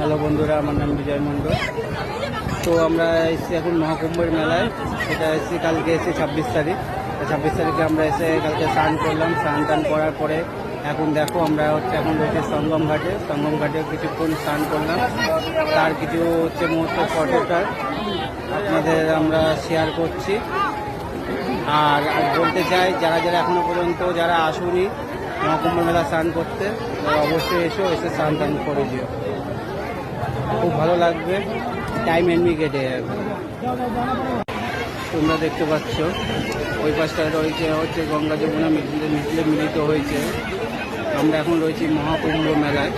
Hello বন্ধুরা, আমার নাম বিজয় মণ্ডল। তো আমরা এসেছি এখন মহাকুম্ভের মেলায়। সেটা এসেছি কালকে, এসেছি 26 তারিখ। 26 তারিখে আমরা এসে কালকে স্নান করলাম। স্নান টান করার পরে এখন দেখো আমরা এখন রয়েছে সঙ্গম ঘাটে। সঙ্গম ঘাটে কিছুক্ষণ স্নান করলাম, তার কিছু মুহূর্ত ফটোটা আপনাদের আমরা শেয়ার করছি। আর বলতে চাই, যারা যারা এখনো পর্যন্ত যারা আসুনি মহাকুম্ভ মেলা স্নান করতে, অবশ্যই এসে স্নান টান করে দিও, খুব ভালো লাগবে, টাইম এমনি কেটে যাবে। তোমরা দেখতে পাচ্ছ ওই পাশটা হচ্ছে গঙ্গা যমুনা মিলিত হয়েছে। আমরা এখন রয়েছি মহাকুম্ভ মেলায়।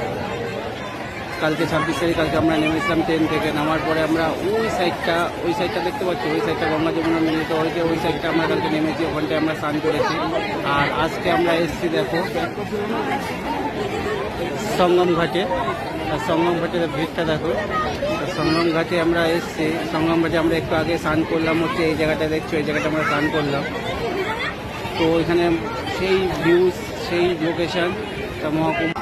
কালকে 26 তারিখ, কালকে আমরা নেমেছিলাম ট্রেন থেকে। নামার পরে আমরা ওই সাইডটা দেখতে পাচ্ছি, ওই সাইডটা গঙ্গা যমুনা মিলিত হয়েছে, ওই সাইডটা আমরা কালকে নেমেছি, ওখানটায় আমরা স্নান করেছি। আর আজকে আমরা এসেছি দেখো সঙ্গম ঘাটে। আর সঙ্গম ঘাটের ভিড়টা দেখো। সঙ্গম ঘাটে আমরা এসেছি। সঙ্গম ঘাটে আমরা একটু আগে স্নান করলাম, হচ্ছে এই জায়গাটা দেখছো, এই জায়গাটা আমরা স্নান করলাম। তো এখানে সেই ভিউজ, সেই লোকেশন মহাকুম্ভ।